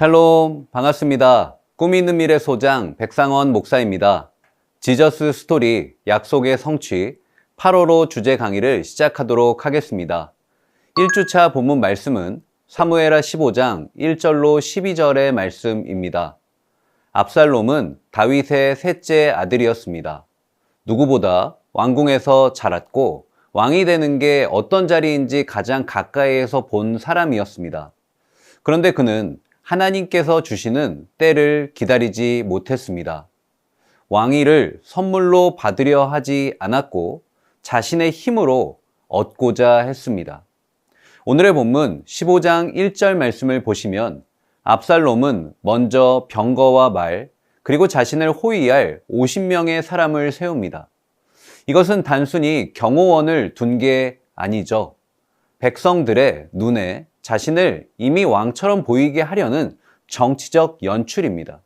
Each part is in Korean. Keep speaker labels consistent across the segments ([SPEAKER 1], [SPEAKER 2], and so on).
[SPEAKER 1] 샬롬, 반갑습니다. 꿈이 있는 미래 소장 백상원 목사입니다. 지저스 스토리 약속의 성취 8호로 주제 강의를 시작하도록 하겠습니다. 1주차 본문 말씀은 사무엘하 15장 1절로 12절의 말씀입니다. 압살롬은 다윗의 셋째 아들이었습니다. 누구보다 왕궁에서 자랐고 왕이 되는 게 어떤 자리인지 가장 가까이에서 본 사람이었습니다. 그런데 그는 하나님께서 주시는 때를 기다리지 못했습니다. 왕위를 선물로 받으려 하지 않았고 자신의 힘으로 얻고자 했습니다. 오늘의 본문 15장 1절 말씀을 보시면 압살롬은 먼저 병거와 말, 그리고 자신을 호위할 50명의 사람을 세웁니다. 이것은 단순히 경호원을 둔 게 아니죠. 백성들의 눈에 자신을 이미 왕처럼 보이게 하려는 정치적 연출입니다.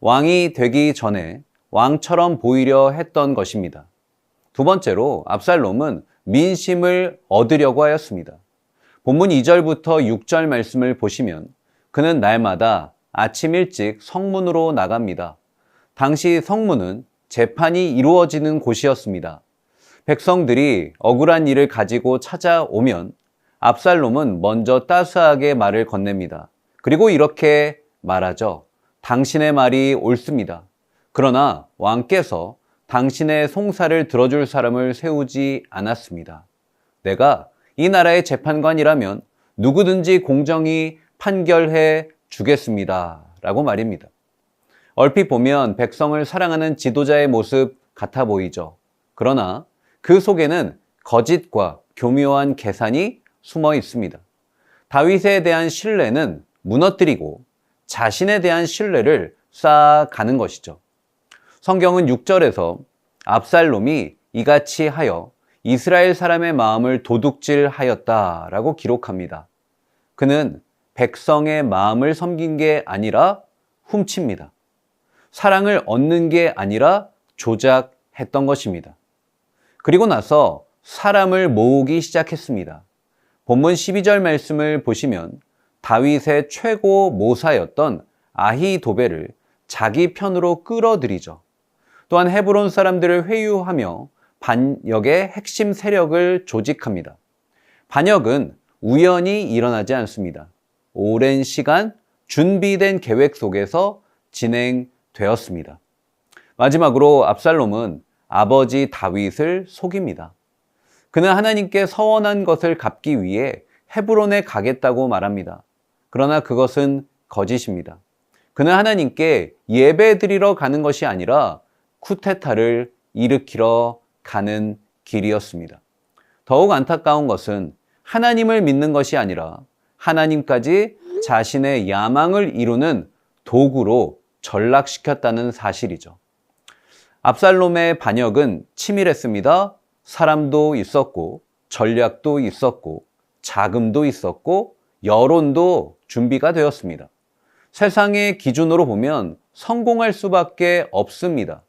[SPEAKER 1] 왕이 되기 전에 왕처럼 보이려 했던 것입니다. 두 번째로 압살롬은 민심을 얻으려고 하였습니다. 본문 2절부터 6절 말씀을 보시면 그는 날마다 아침 일찍 성문으로 나갑니다. 당시 성문은 재판이 이루어지는 곳이었습니다. 백성들이 억울한 일을 가지고 찾아오면 압살롬은 먼저 따스하게 말을 건넵니다. 그리고 이렇게 말하죠. 당신의 말이 옳습니다. 그러나 왕께서 당신의 송사를 들어줄 사람을 세우지 않았습니다. 내가 이 나라의 재판관이라면 누구든지 공정히 판결해 주겠습니다. 라고 말입니다. 얼핏 보면 백성을 사랑하는 지도자의 모습 같아 보이죠. 그러나 그 속에는 거짓과 교묘한 계산이 숨어 있습니다. 다윗에 대한 신뢰는 무너뜨리고 자신에 대한 신뢰를 쌓아가는 것이죠. 성경은 6절에서 압살롬이 이같이 하여 이스라엘 사람의 마음을 도둑질하였다라고 기록합니다. 그는 백성의 마음을 섬긴 게 아니라 훔칩니다. 사랑을 얻는 게 아니라 조작했던 것입니다. 그리고 나서 사람을 모으기 시작했습니다. 본문 12절 말씀을 보시면 다윗의 최고 모사였던 아히도벨을 자기 편으로 끌어들이죠. 또한 헤브론 사람들을 회유하며 반역의 핵심 세력을 조직합니다. 반역은 우연히 일어나지 않습니다. 오랜 시간 준비된 계획 속에서 진행되었습니다. 마지막으로 압살롬은 아버지 다윗을 속입니다. 그는 하나님께 서원한 것을 갚기 위해 헤브론에 가겠다고 말합니다. 그러나 그것은 거짓입니다. 그는 하나님께 예배드리러 가는 것이 아니라 쿠데타를 일으키러 가는 길이었습니다. 더욱 안타까운 것은 하나님을 믿는 것이 아니라 하나님까지 자신의 야망을 이루는 도구로 전락시켰다는 사실이죠. 압살롬의 반역은 치밀했습니다. 사람도 있었고 전략도 있었고 자금도 있었고 여론도 준비가 되었습니다. 세상의 기준으로 보면 성공할 수밖에 없습니다.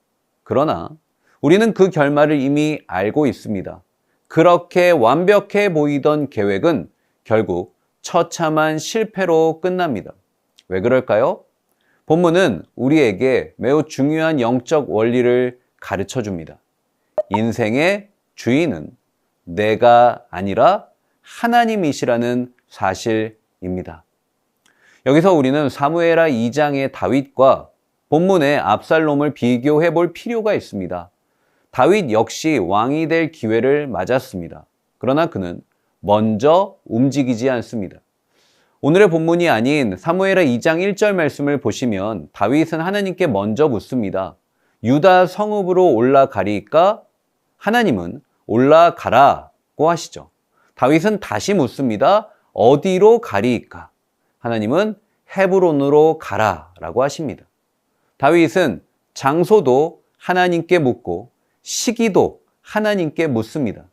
[SPEAKER 1] 그러나 우리는 그 결말을 이미 알고 있습니다. 그렇게 완벽해 보이던 계획은 결국 처참한 실패로 끝납니다. 왜 그럴까요? 본문은 우리에게 매우 중요한 영적 원리를 가르쳐 줍니다. 인생의 주인은 내가 아니라 하나님이시라는 사실입니다. 여기서 우리는 사무엘하 2장의 다윗과 본문의 압살롬을 비교해 볼 필요가 있습니다. 다윗 역시 왕이 될 기회를 맞았습니다. 그러나 그는 먼저 움직이지 않습니다. 오늘의 본문이 아닌 사무엘하 2장 1절 말씀을 보시면 다윗은 하나님께 먼저 묻습니다. 유다 성읍으로 올라가리까? 하나님은 올라가라고 하시죠. 다윗은 다시 묻습니다. 어디로 가리이까? 하나님은 헤브론으로 가라라고 하십니다. 다윗은 장소도 하나님께 묻고 시기도 하나님께 묻습니다.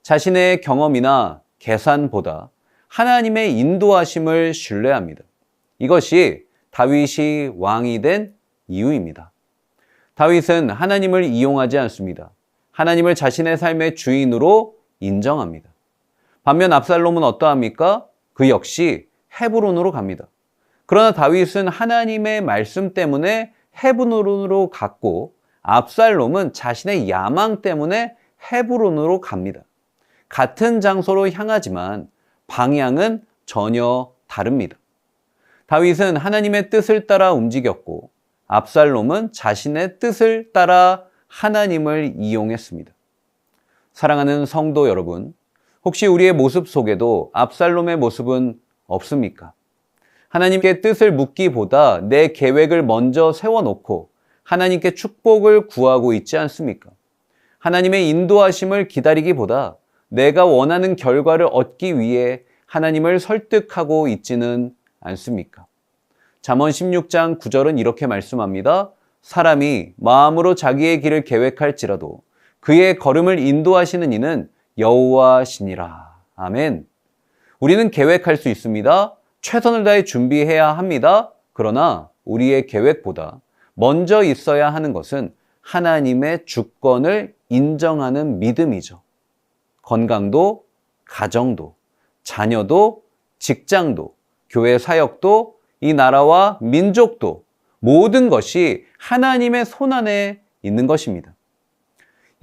[SPEAKER 1] 자신의 경험이나 계산보다 하나님의 인도하심을 신뢰합니다. 이것이 다윗이 왕이 된 이유입니다. 다윗은 하나님을 이용하지 않습니다. 하나님을 자신의 삶의 주인으로 인정합니다. 반면 압살롬은 어떠합니까? 그 역시 헤브론으로 갑니다. 그러나 다윗은 하나님의 말씀 때문에 헤브론으로 갔고 압살롬은 자신의 야망 때문에 헤브론으로 갑니다. 같은 장소로 향하지만 방향은 전혀 다릅니다. 다윗은 하나님의 뜻을 따라 움직였고 압살롬은 자신의 뜻을 따라 하나님을 이용했습니다. 사랑하는 성도 여러분, 혹시 우리의 모습 속에도 압살롬의 모습은 없습니까? 하나님께 뜻을 묻기보다 내 계획을 먼저 세워놓고 하나님께 축복을 구하고 있지 않습니까? 하나님의 인도하심을 기다리기보다 내가 원하는 결과를 얻기 위해 하나님을 설득하고 있지는 않습니까? 잠언 16장 9절은 이렇게 말씀합니다. 사람이 마음으로 자기의 길을 계획할지라도 그의 걸음을 인도하시는 이는 여호와시니라. 아멘. 우리는 계획할 수 있습니다. 최선을 다해 준비해야 합니다. 그러나 우리의 계획보다 먼저 있어야 하는 것은 하나님의 주권을 인정하는 믿음이죠. 건강도, 가정도, 자녀도, 직장도, 교회 사역도, 이 나라와 민족도 모든 것이 하나님의 손안에 있는 것입니다.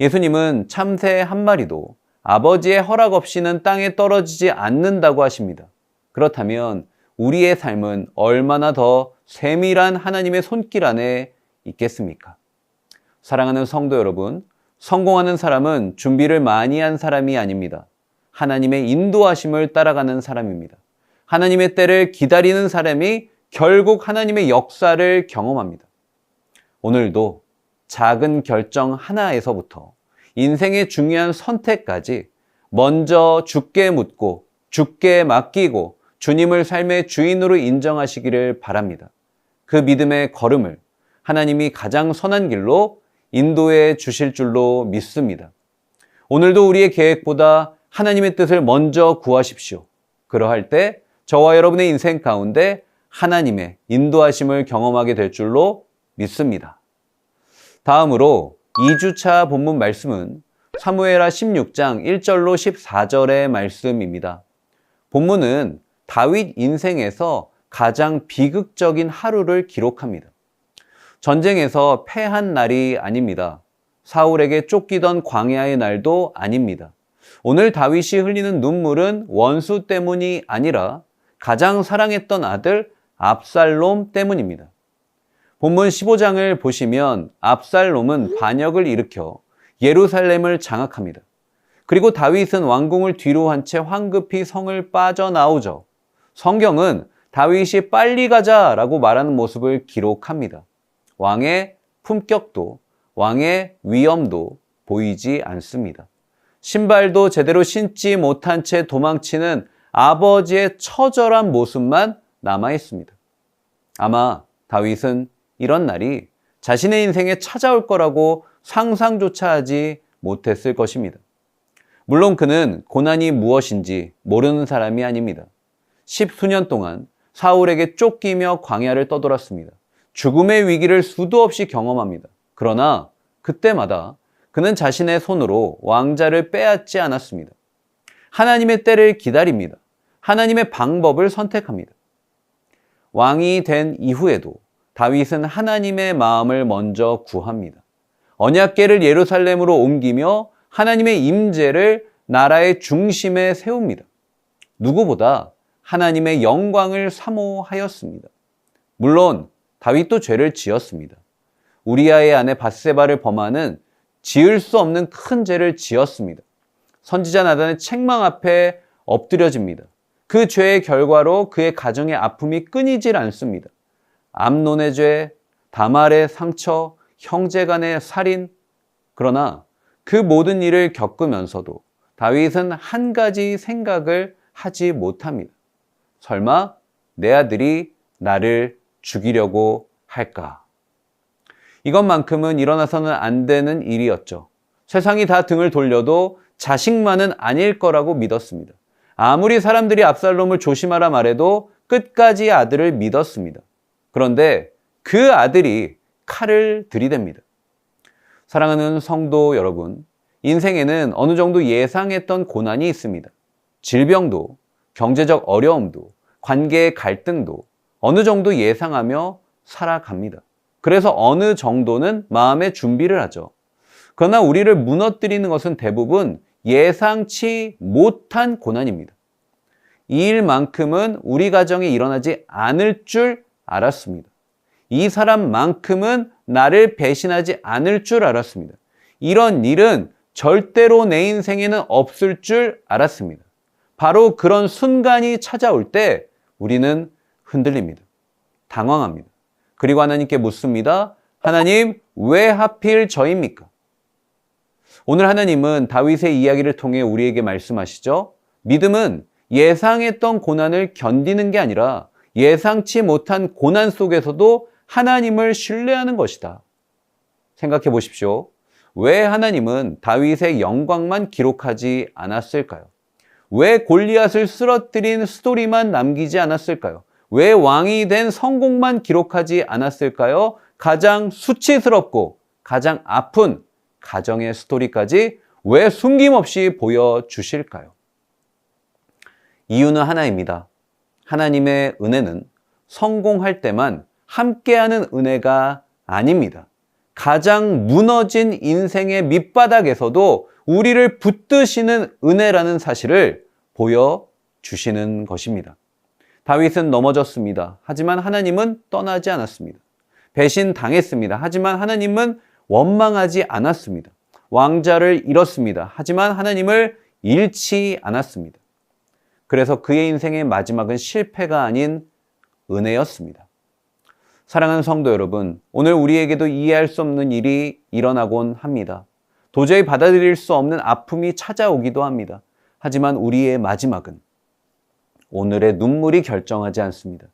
[SPEAKER 1] 예수님은 참새 한 마리도 아버지의 허락 없이는 땅에 떨어지지 않는다고 하십니다. 그렇다면 우리의 삶은 얼마나 더 세밀한 하나님의 손길 안에 있겠습니까? 사랑하는 성도 여러분, 성공하는 사람은 준비를 많이 한 사람이 아닙니다. 하나님의 인도하심을 따라가는 사람입니다. 하나님의 때를 기다리는 사람이 결국 하나님의 역사를 경험합니다. 오늘도 작은 결정 하나에서부터 인생의 중요한 선택까지 먼저 주께 묻고 주께 맡기고 주님을 삶의 주인으로 인정하시기를 바랍니다. 그 믿음의 걸음을 하나님이 가장 선한 길로 인도해 주실 줄로 믿습니다. 오늘도 우리의 계획보다 하나님의 뜻을 먼저 구하십시오. 그러할 때 저와 여러분의 인생 가운데 하나님의 인도하심을 경험하게 될 줄로 믿습니다. 다음으로 2주차 본문 말씀은 사무엘하 16장 1절로 14절의 말씀입니다. 본문은 다윗 인생에서 가장 비극적인 하루를 기록합니다. 전쟁에서 패한 날이 아닙니다. 사울에게 쫓기던 광야의 날도 아닙니다. 오늘 다윗이 흘리는 눈물은 원수 때문이 아니라 가장 사랑했던 아들 압살롬 때문입니다. 본문 15장을 보시면 압살롬은 반역을 일으켜 예루살렘을 장악합니다. 그리고 다윗은 왕궁을 뒤로 한 채 황급히 성을 빠져나오죠. 성경은 다윗이 빨리 가자라고 말하는 모습을 기록합니다. 왕의 품격도 왕의 위엄도 보이지 않습니다. 신발도 제대로 신지 못한 채 도망치는 아버지의 처절한 모습만 남아 있습니다. 아마 다윗은 이런 날이 자신의 인생에 찾아올 거라고 상상조차 하지 못했을 것입니다. 물론 그는 고난이 무엇인지 모르는 사람이 아닙니다. 10수년 동안 사울에게 쫓기며 광야를 떠돌았습니다. 죽음의 위기를 수도 없이 경험합니다. 그러나 그때마다 그는 자신의 손으로 왕자를 빼앗지 않았습니다. 하나님의 때를 기다립니다. 하나님의 방법을 선택합니다. 왕이 된 이후에도 다윗은 하나님의 마음을 먼저 구합니다. 언약궤를 예루살렘으로 옮기며 하나님의 임재를 나라의 중심에 세웁니다. 누구보다 하나님의 영광을 사모하였습니다. 물론 다윗도 죄를 지었습니다. 우리아의 아내 밧세바를 범하는 지을 수 없는 큰 죄를 지었습니다. 선지자 나단의 책망 앞에 엎드려집니다. 그 죄의 결과로 그의 가정의 아픔이 끊이질 않습니다. 암논의 죄, 다말의 상처, 형제간의 살인. 그러나 그 모든 일을 겪으면서도 다윗은 한 가지 생각을 하지 못합니다. 설마 내 아들이 나를 죽이려고 할까? 이것만큼은 일어나서는 안 되는 일이었죠. 세상이 다 등을 돌려도 자식만은 아닐 거라고 믿었습니다. 아무리 사람들이 압살롬을 조심하라 말해도 끝까지 아들을 믿었습니다. 그런데 그 아들이 칼을 들이댑니다. 사랑하는 성도 여러분, 인생에는 어느 정도 예상했던 고난이 있습니다. 질병도, 경제적 어려움도, 관계의 갈등도, 어느 정도 예상하며 살아갑니다. 그래서 어느 정도는 마음의 준비를 하죠. 그러나 우리를 무너뜨리는 것은 대부분 예상치 못한 고난입니다. 이 일만큼은 우리 가정에 일어나지 않을 줄 알았습니다. 이 사람만큼은 나를 배신하지 않을 줄 알았습니다. 이런 일은 절대로 내 인생에는 없을 줄 알았습니다. 바로 그런 순간이 찾아올 때 우리는 흔들립니다. 당황합니다. 그리고 하나님께 묻습니다. 하나님, 왜 하필 저입니까? 오늘 하나님은 다윗의 이야기를 통해 우리에게 말씀하시죠. 믿음은 예상했던 고난을 견디는 게 아니라 예상치 못한 고난 속에서도 하나님을 신뢰하는 것이다. 생각해 보십시오. 왜 하나님은 다윗의 영광만 기록하지 않았을까요? 왜 골리앗을 쓰러뜨린 스토리만 남기지 않았을까요? 왜 왕이 된 성공만 기록하지 않았을까요? 가장 수치스럽고 가장 아픈 가정의 스토리까지 왜 숨김없이 보여주실까요? 이유는 하나입니다. 하나님의 은혜는 성공할 때만 함께하는 은혜가 아닙니다. 가장 무너진 인생의 밑바닥에서도 우리를 붙드시는 은혜라는 사실을 보여주시는 것입니다. 다윗은 넘어졌습니다. 하지만 하나님은 떠나지 않았습니다. 배신당했습니다. 하지만 하나님은 원망하지 않았습니다. 왕자를 잃었습니다. 하지만 하나님을 잃지 않았습니다. 그래서 그의 인생의 마지막은 실패가 아닌 은혜였습니다. 사랑하는 성도 여러분, 오늘 우리에게도 이해할 수 없는 일이 일어나곤 합니다. 도저히 받아들일 수 없는 아픔이 찾아오기도 합니다. 하지만 우리의 마지막은 오늘의 눈물이 결정하지 않습니다.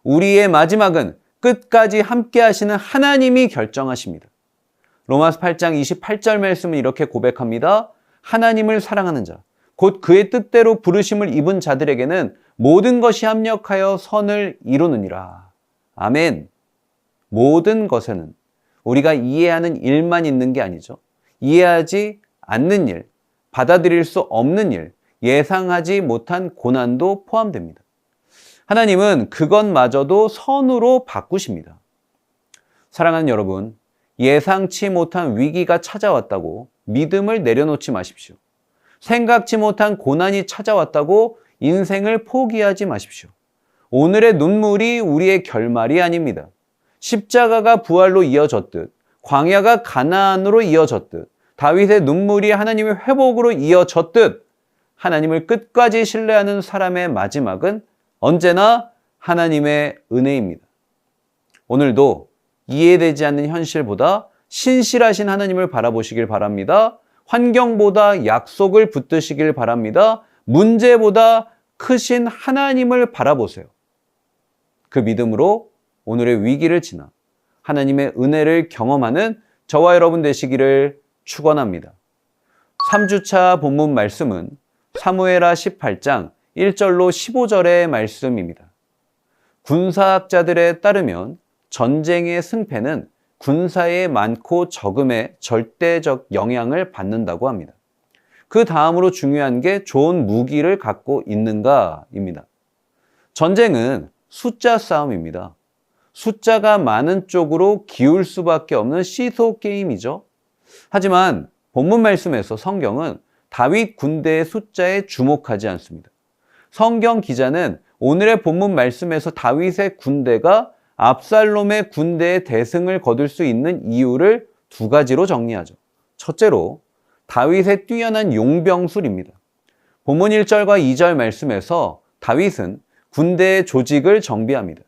[SPEAKER 1] 우리의 마지막은 끝까지 함께 하시는 하나님이 결정하십니다. 로마서 8장 28절 말씀은 이렇게 고백합니다. 하나님을 사랑하는 자, 곧 그의 뜻대로 부르심을 입은 자들에게는 모든 것이 합력하여 선을 이루느니라. 아멘. 모든 것에는 우리가 이해하는 일만 있는 게 아니죠. 이해하지 않는 일, 받아들일 수 없는 일, 예상하지 못한 고난도 포함됩니다. 하나님은 그것마저도 선으로 바꾸십니다. 사랑하는 여러분, 예상치 못한 위기가 찾아왔다고 믿음을 내려놓지 마십시오. 생각지 못한 고난이 찾아왔다고 인생을 포기하지 마십시오. 오늘의 눈물이 우리의 결말이 아닙니다. 십자가가 부활로 이어졌듯, 광야가 가나안으로 이어졌듯, 다윗의 눈물이 하나님의 회복으로 이어졌듯, 하나님을 끝까지 신뢰하는 사람의 마지막은 언제나 하나님의 은혜입니다. 오늘도 이해되지 않는 현실보다 신실하신 하나님을 바라보시길 바랍니다. 환경보다 약속을 붙드시길 바랍니다. 문제보다 크신 하나님을 바라보세요. 그 믿음으로 오늘의 위기를 지나 하나님의 은혜를 경험하는 저와 여러분 되시기를 축원합니다. 3주차 본문 말씀은 사무엘하 18장 1절로 15절의 말씀입니다. 군사학자들에 따르면 전쟁의 승패는 군사의 많고 적음의 절대적 영향을 받는다고 합니다. 그 다음으로 중요한 게 좋은 무기를 갖고 있는가입니다. 전쟁은 숫자 싸움입니다. 숫자가 많은 쪽으로 기울 수밖에 없는 시소 게임이죠. 하지만 본문 말씀에서 성경은 다윗 군대의 숫자에 주목하지 않습니다. 성경 기자는 오늘의 본문 말씀에서 다윗의 군대가 압살롬의 군대의 대승을 거둘 수 있는 이유를 두 가지로 정리하죠. 첫째로 다윗의 뛰어난 용병술입니다. 본문 1절과 2절 말씀에서 다윗은 군대의 조직을 정비합니다.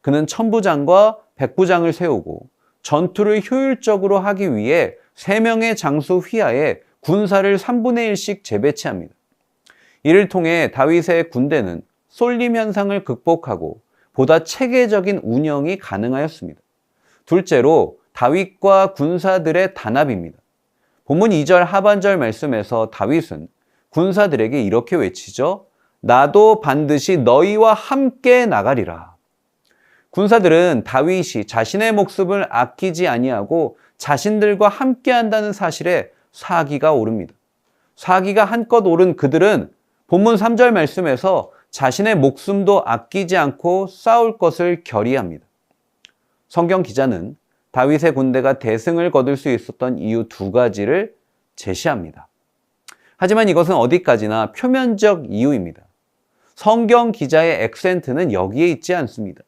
[SPEAKER 1] 그는 천부장과 백부장을 세우고 전투를 효율적으로 하기 위해 3명의 장수 휘하에 군사를 3분의 1씩 재배치합니다. 이를 통해 다윗의 군대는 쏠림 현상을 극복하고 보다 체계적인 운영이 가능하였습니다. 둘째로 다윗과 군사들의 단합입니다. 본문 2절 하반절 말씀에서 다윗은 군사들에게 이렇게 외치죠. 나도 반드시 너희와 함께 나가리라. 군사들은 다윗이 자신의 목숨을 아끼지 아니하고 자신들과 함께 한다는 사실에 사기가 오릅니다. 사기가 한껏 오른 그들은 본문 3절 말씀에서 자신의 목숨도 아끼지 않고 싸울 것을 결의합니다. 성경 기자는 다윗의 군대가 대승을 거둘 수 있었던 이유 두 가지를 제시합니다. 하지만 이것은 어디까지나 표면적 이유입니다. 성경 기자의 액센트는 여기에 있지 않습니다.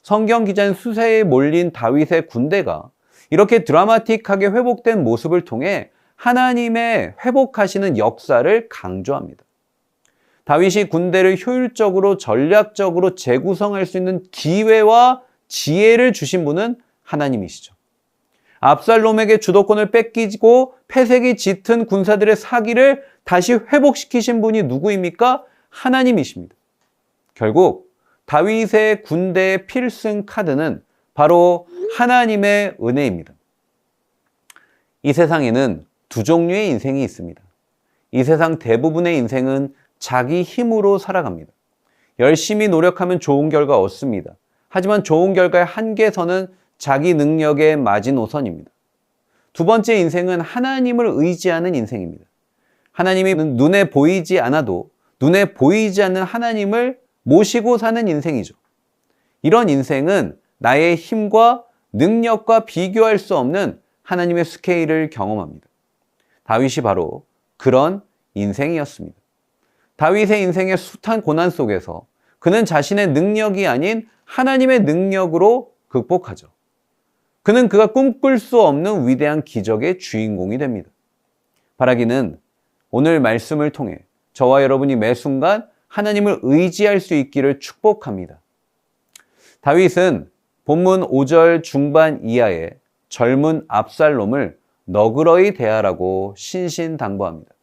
[SPEAKER 1] 성경 기자는 수세에 몰린 다윗의 군대가 이렇게 드라마틱하게 회복된 모습을 통해 하나님의 회복하시는 역사를 강조합니다. 다윗이 군대를 효율적으로 전략적으로 재구성할 수 있는 기회와 지혜를 주신 분은 하나님이시죠. 압살롬에게 주도권을 뺏기고 패색이 짙은 군사들의 사기를 다시 회복시키신 분이 누구입니까? 하나님이십니다. 결국 다윗의 군대의 필승 카드는 바로 하나님의 은혜입니다. 이 세상에는 두 종류의 인생이 있습니다. 이 세상 대부분의 인생은 자기 힘으로 살아갑니다. 열심히 노력하면 좋은 결과 얻습니다. 하지만 좋은 결과의 한계선은 자기 능력의 마지노선입니다. 두 번째 인생은 하나님을 의지하는 인생입니다. 하나님이 눈에 보이지 않아도 눈에 보이지 않는 하나님을 모시고 사는 인생이죠. 이런 인생은 나의 힘과 능력과 비교할 수 없는 하나님의 스케일을 경험합니다. 다윗이 바로 그런 인생이었습니다. 다윗의 인생의 숱한 고난 속에서 그는 자신의 능력이 아닌 하나님의 능력으로 극복하죠. 그는 그가 꿈꿀 수 없는 위대한 기적의 주인공이 됩니다. 바라기는 오늘 말씀을 통해 저와 여러분이 매 순간 하나님을 의지할 수 있기를 축복합니다. 다윗은 본문 5절 중반 이하에 젊은 압살롬을 너그러이 대하라고 신신당부합니다.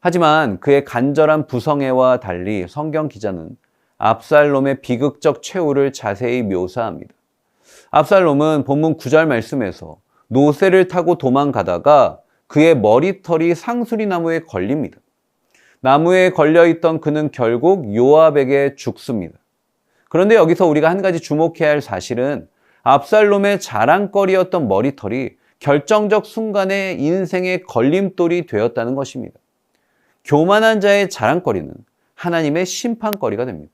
[SPEAKER 1] 하지만 그의 간절한 부성애와 달리 성경 기자는 압살롬의 비극적 최후를 자세히 묘사합니다. 압살롬은 본문 9절 말씀에서 노새를 타고 도망가다가 그의 머리털이 상수리 나무에 걸립니다. 나무에 걸려있던 그는 결국 요압에게 죽습니다. 그런데 여기서 우리가 한 가지 주목해야 할 사실은 압살롬의 자랑거리였던 머리털이 결정적 순간에 인생의 걸림돌이 되었다는 것입니다. 교만한 자의 자랑거리는 하나님의 심판거리가 됩니다.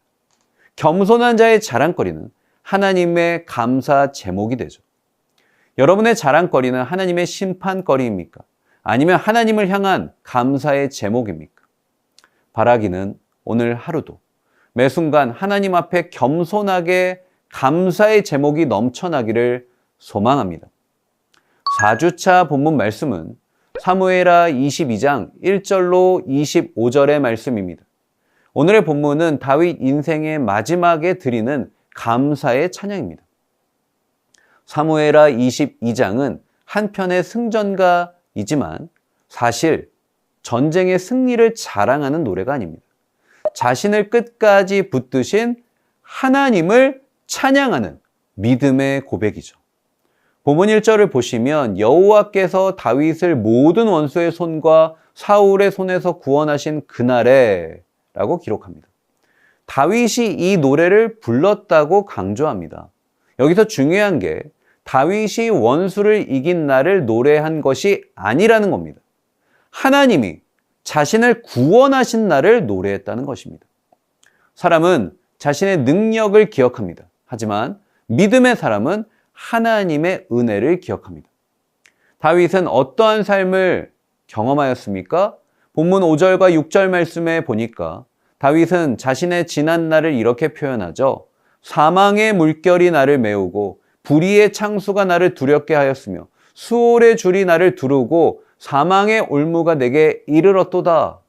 [SPEAKER 1] 겸손한 자의 자랑거리는 하나님의 감사 제목이 되죠. 여러분의 자랑거리는 하나님의 심판거리입니까? 아니면 하나님을 향한 감사의 제목입니까? 바라기는 오늘 하루도 매 순간 하나님 앞에 겸손하게 감사의 제목이 넘쳐나기를 소망합니다. 4주차 본문 말씀은 사무엘하 22장 1절로 25절의 말씀입니다. 오늘의 본문은 다윗 인생의 마지막에 드리는 감사의 찬양입니다. 사무엘하 22장은 한편의 승전가이지만 사실 전쟁의 승리를 자랑하는 노래가 아닙니다. 자신을 끝까지 붙드신 하나님을 찬양하는 믿음의 고백이죠. 본문 1절을 보시면 여호와께서 다윗을 모든 원수의 손과 사울의 손에서 구원하신 그날에 라고 기록합니다. 다윗이 이 노래를 불렀다고 강조합니다. 여기서 중요한 게 다윗이 원수를 이긴 날을 노래한 것이 아니라는 겁니다. 하나님이 자신을 구원하신 날을 노래했다는 것입니다. 사람은 자신의 능력을 기억합니다. 하지만 믿음의 사람은 하나님의 은혜를 기억합니다. 다윗은 어떠한 삶을 경험하였습니까? 본문 5절과 6절 말씀에 보니까 다윗은 자신의 지난 날을 이렇게 표현하죠. 사망의 물결이 나를 메우고 불의의 창수가 나를 두렵게 하였으며 수월의 줄이 나를 두르고 사망의 올무가 내게 이르렀도다.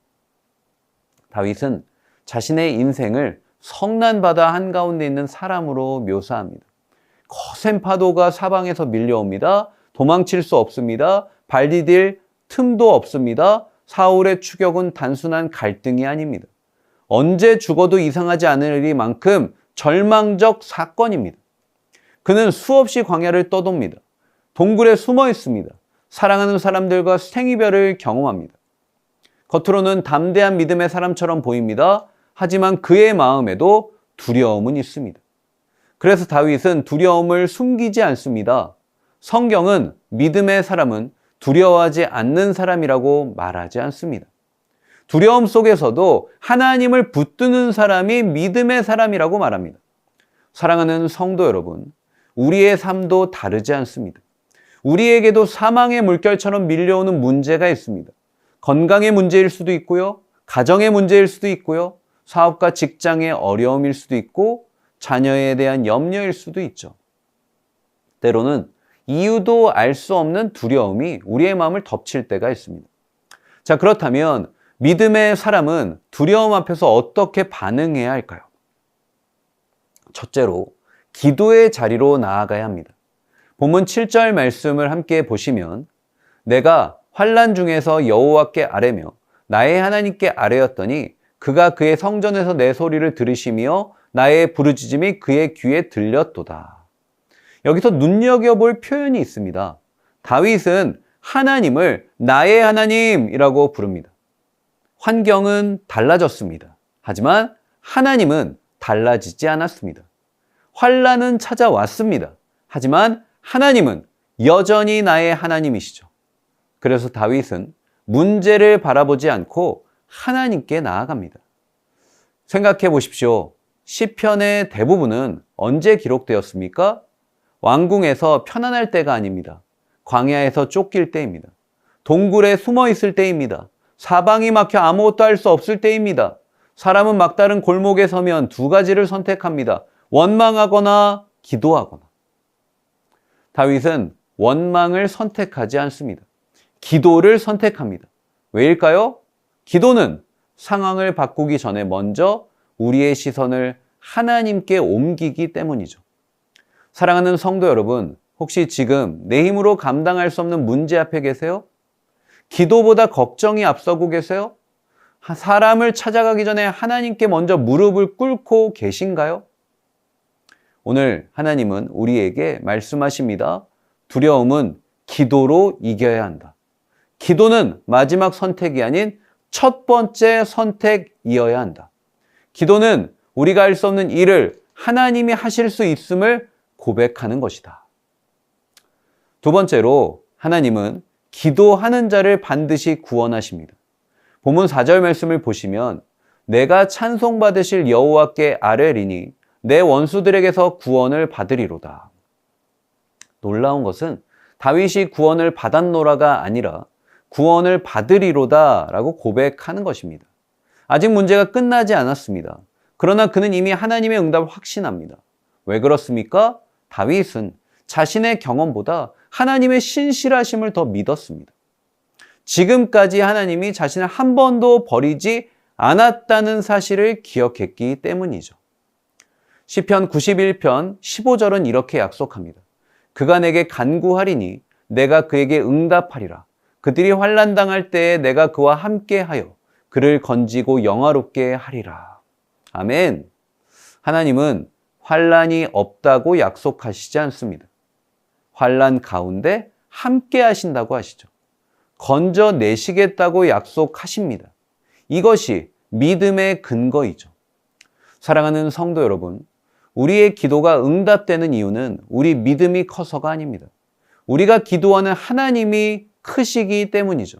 [SPEAKER 1] 다윗은 자신의 인생을 성난바다 한가운데 있는 사람으로 묘사합니다. 거센 파도가 사방에서 밀려옵니다. 도망칠 수 없습니다. 발 디딜 틈도 없습니다. 사울의 추격은 단순한 갈등이 아닙니다. 언제 죽어도 이상하지 않으리만큼 절망적 사건입니다. 그는 수없이 광야를 떠돕니다. 동굴에 숨어 있습니다. 사랑하는 사람들과 생이별을 경험합니다. 겉으로는 담대한 믿음의 사람처럼 보입니다. 하지만 그의 마음에도 두려움은 있습니다. 그래서 다윗은 두려움을 숨기지 않습니다. 성경은 믿음의 사람은 두려워하지 않는 사람이라고 말하지 않습니다. 두려움 속에서도 하나님을 붙드는 사람이 믿음의 사람이라고 말합니다. 사랑하는 성도 여러분, 우리의 삶도 다르지 않습니다. 우리에게도 사망의 물결처럼 밀려오는 문제가 있습니다. 건강의 문제일 수도 있고요. 가정의 문제일 수도 있고요. 사업과 직장의 어려움일 수도 있고 자녀에 대한 염려일 수도 있죠. 때로는 이유도 알 수 없는 두려움이 우리의 마음을 덮칠 때가 있습니다. 자, 그렇다면 믿음의 사람은 두려움 앞에서 어떻게 반응해야 할까요? 첫째로 기도의 자리로 나아가야 합니다. 본문 7절 말씀을 함께 보시면 내가 환난 중에서 여호와께 아뢰며 나의 하나님께 아뢰었더니 그가 그의 성전에서 내 소리를 들으시며 나의 부르짖음이 그의 귀에 들렸도다. 여기서 눈여겨볼 표현이 있습니다. 다윗은 하나님을 나의 하나님이라고 부릅니다. 환경은 달라졌습니다. 하지만 하나님은 달라지지 않았습니다. 환난은 찾아왔습니다. 하지만 하나님은 여전히 나의 하나님이시죠. 그래서 다윗은 문제를 바라보지 않고 하나님께 나아갑니다. 생각해 보십시오. 시편의 대부분은 언제 기록되었습니까? 왕궁에서 편안할 때가 아닙니다. 광야에서 쫓길 때입니다. 동굴에 숨어 있을 때입니다. 사방이 막혀 아무것도 할 수 없을 때입니다. 사람은 막다른 골목에 서면 두 가지를 선택합니다. 원망하거나 기도하거나. 다윗은 원망을 선택하지 않습니다. 기도를 선택합니다. 왜일까요? 기도는 상황을 바꾸기 전에 먼저 우리의 시선을 하나님께 옮기기 때문이죠. 사랑하는 성도 여러분, 혹시 지금 내 힘으로 감당할 수 없는 문제 앞에 계세요? 기도보다 걱정이 앞서고 계세요? 사람을 찾아가기 전에 하나님께 먼저 무릎을 꿇고 계신가요? 오늘 하나님은 우리에게 말씀하십니다. 두려움은 기도로 이겨야 한다. 기도는 마지막 선택이 아닌 첫 번째 선택이어야 한다. 기도는 우리가 할 수 없는 일을 하나님이 하실 수 있음을 고백하는 것이다. 두 번째로 하나님은 기도하는 자를 반드시 구원하십니다. 본문 4절 말씀을 보시면 내가 찬송받으실 여호와께 아뢰리니 내 원수들에게서 구원을 받으리로다. 놀라운 것은 다윗이 구원을 받았노라가 아니라 구원을 받으리로다 라고 고백하는 것입니다. 아직 문제가 끝나지 않았습니다. 그러나 그는 이미 하나님의 응답을 확신합니다. 왜 그렇습니까? 다윗은 자신의 경험보다 하나님의 신실하심을 더 믿었습니다. 지금까지 하나님이 자신을 한 번도 버리지 않았다는 사실을 기억했기 때문이죠. 시편 91편 15절은 이렇게 약속합니다. 그가 내게 간구하리니 내가 그에게 응답하리라. 그들이 환난당할 때에 내가 그와 함께하여 그를 건지고 영화롭게 하리라. 아멘. 하나님은 환난이 없다고 약속하시지 않습니다. 환난 가운데 함께 하신다고 하시죠. 건져내시겠다고 약속하십니다. 이것이 믿음의 근거이죠. 사랑하는 성도 여러분, 우리의 기도가 응답되는 이유는 우리 믿음이 커서가 아닙니다. 우리가 기도하는 하나님이 크시기 때문이죠.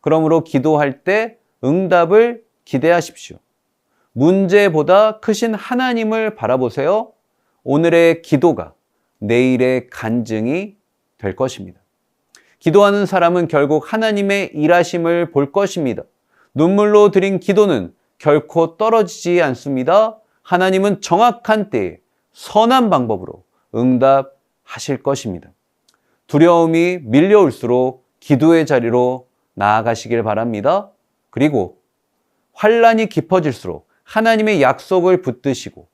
[SPEAKER 1] 그러므로 기도할 때 응답을 기대하십시오. 문제보다 크신 하나님을 바라보세요. 오늘의 기도가 내일의 간증이 될 것입니다. 기도하는 사람은 결국 하나님의 일하심을 볼 것입니다. 눈물로 드린 기도는 결코 떨어지지 않습니다. 하나님은 정확한 때에 선한 방법으로 응답하실 것입니다. 두려움이 밀려올수록 기도의 자리로 나아가시길 바랍니다. 그리고 환난이 깊어질수록 하나님의 약속을 붙드시고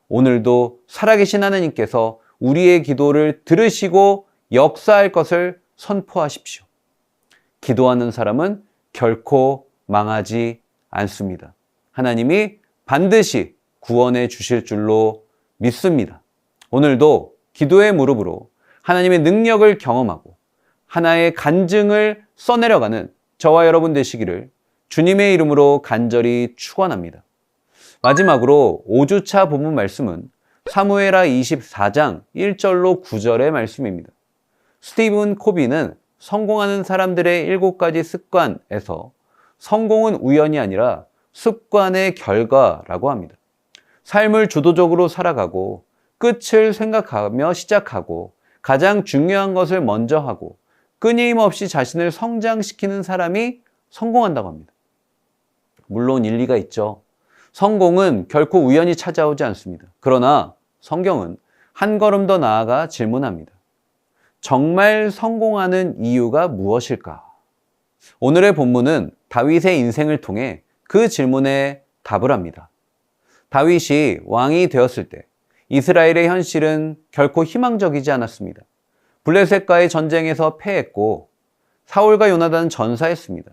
[SPEAKER 1] 오늘도 살아계신 하나님께서 우리의 기도를 들으시고 역사할 것을 선포하십시오. 기도하는 사람은 결코 망하지 않습니다. 하나님이 반드시 구원해 주실 줄로 믿습니다. 오늘도 기도의 무릎으로 하나님의 능력을 경험하고 하나의 간증을 써내려가는 저와 여러분 되시기를 주님의 이름으로 간절히 축원합니다. 마지막으로 5주차 본문 말씀은 사무엘하 24장 1절로 9절의 말씀입니다. 스티븐 코비는 성공하는 사람들의 7가지 습관에서 성공은 우연이 아니라 습관의 결과라고 합니다. 삶을 주도적으로 살아가고 끝을 생각하며 시작하고 가장 중요한 것을 먼저 하고 끊임없이 자신을 성장시키는 사람이 성공한다고 합니다. 물론 일리가 있죠. 성공은 결코 우연히 찾아오지 않습니다. 그러나 성경은 한 걸음 더 나아가 질문합니다. 정말 성공하는 이유가 무엇일까? 오늘의 본문은 다윗의 인생을 통해 그 질문에 답을 합니다. 다윗이 왕이 되었을 때 이스라엘의 현실은 결코 희망적이지 않았습니다. 블레셋과의 전쟁에서 패했고 사울과 요나단은 전사했습니다.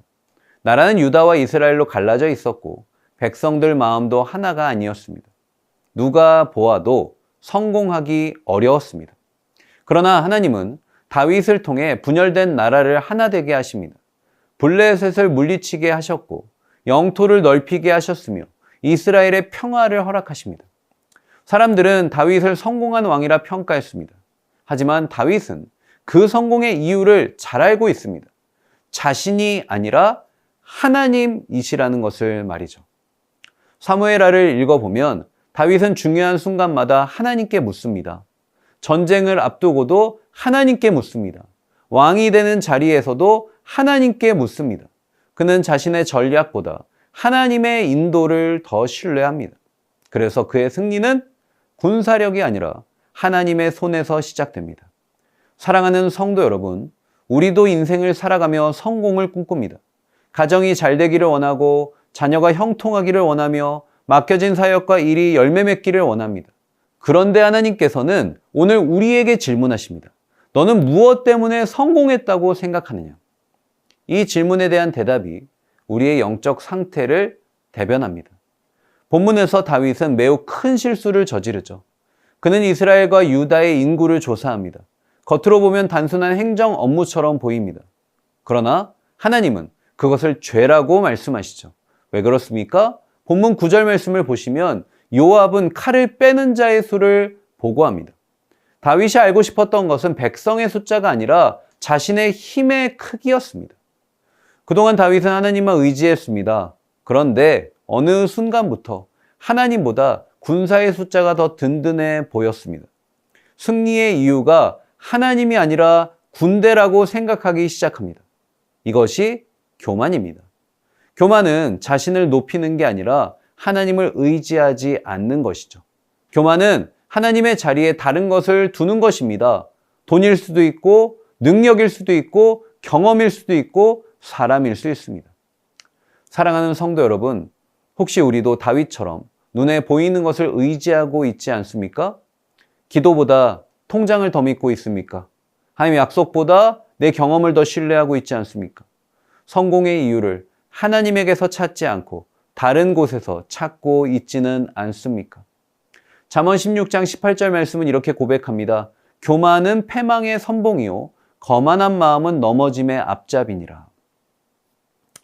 [SPEAKER 1] 나라는 유다와 이스라엘로 갈라져 있었고 백성들 마음도 하나가 아니었습니다. 누가 보아도 성공하기 어려웠습니다. 그러나 하나님은 다윗을 통해 분열된 나라를 하나 되게 하십니다. 블레셋을 물리치게 하셨고 영토를 넓히게 하셨으며 이스라엘의 평화를 허락하십니다. 사람들은 다윗을 성공한 왕이라 평가했습니다. 하지만 다윗은 그 성공의 이유를 잘 알고 있습니다. 자신이 아니라 하나님이시라는 것을 말이죠. 사무엘하를 읽어보면 다윗은 중요한 순간마다 하나님께 묻습니다. 전쟁을 앞두고도 하나님께 묻습니다. 왕이 되는 자리에서도 하나님께 묻습니다. 그는 자신의 전략보다 하나님의 인도를 더 신뢰합니다. 그래서 그의 승리는 군사력이 아니라 하나님의 손에서 시작됩니다. 사랑하는 성도 여러분, 우리도 인생을 살아가며 성공을 꿈꿉니다. 가정이 잘 되기를 원하고 자녀가 형통하기를 원하며 맡겨진 사역과 일이 열매 맺기를 원합니다. 그런데 하나님께서는 오늘 우리에게 질문하십니다. 너는 무엇 때문에 성공했다고 생각하느냐? 이 질문에 대한 대답이 우리의 영적 상태를 대변합니다. 본문에서 다윗은 매우 큰 실수를 저지르죠. 그는 이스라엘과 유다의 인구를 조사합니다. 겉으로 보면 단순한 행정 업무처럼 보입니다. 그러나 하나님은 그것을 죄라고 말씀하시죠. 왜 그렇습니까? 본문 9절 말씀을 보시면 요압은 칼을 빼는 자의 수를 보고합니다. 다윗이 알고 싶었던 것은 백성의 숫자가 아니라 자신의 힘의 크기였습니다. 그동안 다윗은 하나님만 의지했습니다. 그런데 어느 순간부터 하나님보다 군사의 숫자가 더 든든해 보였습니다. 승리의 이유가 하나님이 아니라 군대라고 생각하기 시작합니다. 이것이 교만입니다. 교만은 자신을 높이는 게 아니라 하나님을 의지하지 않는 것이죠. 교만은 하나님의 자리에 다른 것을 두는 것입니다. 돈일 수도 있고 능력일 수도 있고 경험일 수도 있고 사람일 수 있습니다. 사랑하는 성도 여러분, 혹시 우리도 다윗처럼 눈에 보이는 것을 의지하고 있지 않습니까? 기도보다 통장을 더 믿고 있습니까? 하나님의 약속보다 내 경험을 더 신뢰하고 있지 않습니까? 성공의 이유를 하나님에게서 찾지 않고 다른 곳에서 찾고 있지는 않습니까? 잠언 16장 18절 말씀은 이렇게 고백합니다. 교만은 패망의 선봉이요 거만한 마음은 넘어짐의 앞잡이니라.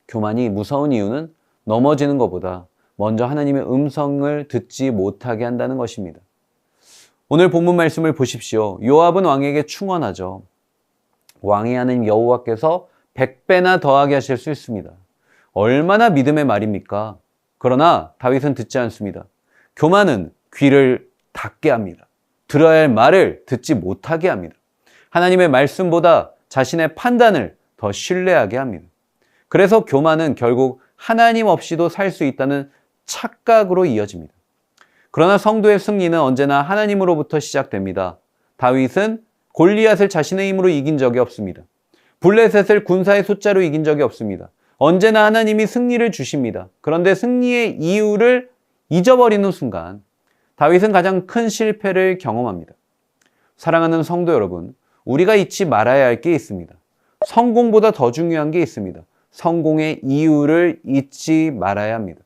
[SPEAKER 1] 교만이 무서운 이유는 넘어지는 것보다 먼저 하나님의 음성을 듣지 못하게 한다는 것입니다. 오늘 본문 말씀을 보십시오. 요압은 왕에게 충언하죠. 왕의 하나님 여호와께서 100배나 더하게 하실 수 있습니다. 얼마나 믿음의 말입니까? 그러나 다윗은 듣지 않습니다. 교만은 귀를 닫게 합니다. 들어야 할 말을 듣지 못하게 합니다. 하나님의 말씀보다 자신의 판단을 더 신뢰하게 합니다. 그래서 교만은 결국 하나님 없이도 살 수 있다는 착각으로 이어집니다. 그러나 성도의 승리는 언제나 하나님으로부터 시작됩니다. 다윗은 골리앗을 자신의 힘으로 이긴 적이 없습니다. 블레셋을 군사의 숫자로 이긴 적이 없습니다. 언제나 하나님이 승리를 주십니다. 그런데 승리의 이유를 잊어버리는 순간 다윗은 가장 큰 실패를 경험합니다. 사랑하는 성도 여러분, 우리가 잊지 말아야 할 게 있습니다. 성공보다 더 중요한 게 있습니다. 성공의 이유를 잊지 말아야 합니다.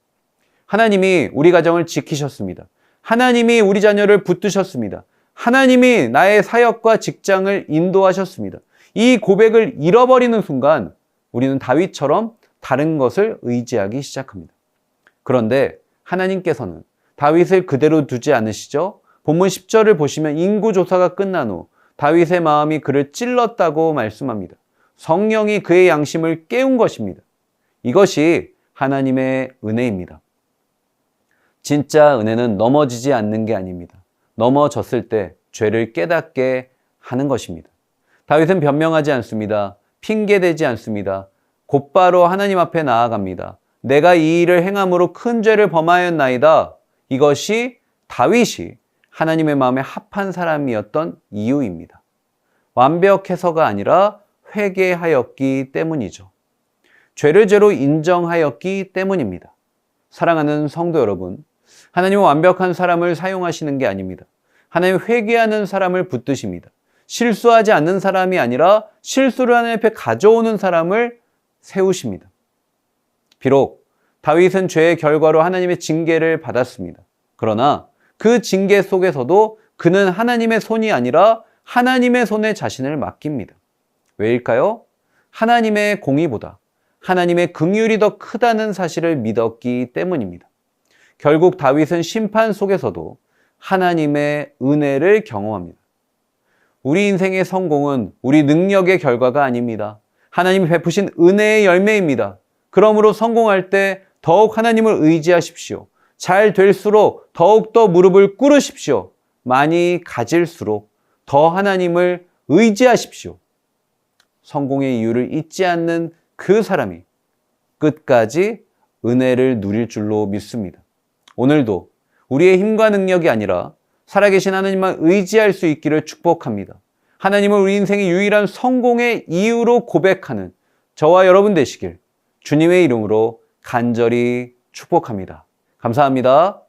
[SPEAKER 1] 하나님이 우리 가정을 지키셨습니다. 하나님이 우리 자녀를 붙드셨습니다. 하나님이 나의 사역과 직장을 인도하셨습니다. 이 고백을 잃어버리는 순간 우리는 다윗처럼 다른 것을 의지하기 시작합니다. 그런데 하나님께서는 다윗을 그대로 두지 않으시죠? 본문 10절을 보시면 인구조사가 끝난 후 다윗의 마음이 그를 찔렀다고 말씀합니다. 성령이 그의 양심을 깨운 것입니다. 이것이 하나님의 은혜입니다. 진짜 은혜는 넘어지지 않는 게 아닙니다. 넘어졌을 때 죄를 깨닫게 하는 것입니다. 다윗은 변명하지 않습니다. 핑계대지 않습니다. 곧바로 하나님 앞에 나아갑니다. 내가 이 일을 행함으로 큰 죄를 범하였나이다. 이것이 다윗이 하나님의 마음에 합한 사람이었던 이유입니다. 완벽해서가 아니라 회개하였기 때문이죠. 죄를 죄로 인정하였기 때문입니다. 사랑하는 성도 여러분, 하나님은 완벽한 사람을 사용하시는 게 아닙니다. 하나님은 회개하는 사람을 붙드십니다. 실수하지 않는 사람이 아니라 실수를 하나님 앞에 가져오는 사람을 세우십니다. 비록 다윗은 죄의 결과로 하나님의 징계를 받았습니다. 그러나 그 징계 속에서도 그는 하나님의 손이 아니라 하나님의 손에 자신을 맡깁니다. 왜일까요? 하나님의 공의보다 하나님의 긍휼이 더 크다는 사실을 믿었기 때문입니다. 결국 다윗은 심판 속에서도 하나님의 은혜를 경험합니다. 우리 인생의 성공은 우리 능력의 결과가 아닙니다. 하나님이 베푸신 은혜의 열매입니다. 그러므로 성공할 때 더욱 하나님을 의지하십시오. 잘 될수록 더욱더 무릎을 꿇으십시오. 많이 가질수록 더 하나님을 의지하십시오. 성공의 이유를 잊지 않는 그 사람이 끝까지 은혜를 누릴 줄로 믿습니다. 오늘도 우리의 힘과 능력이 아니라 살아계신 하나님만 의지할 수 있기를 축복합니다. 하나님을 우리 인생의 유일한 성공의 이유로 고백하는 저와 여러분 되시길 주님의 이름으로 간절히 축복합니다. 감사합니다.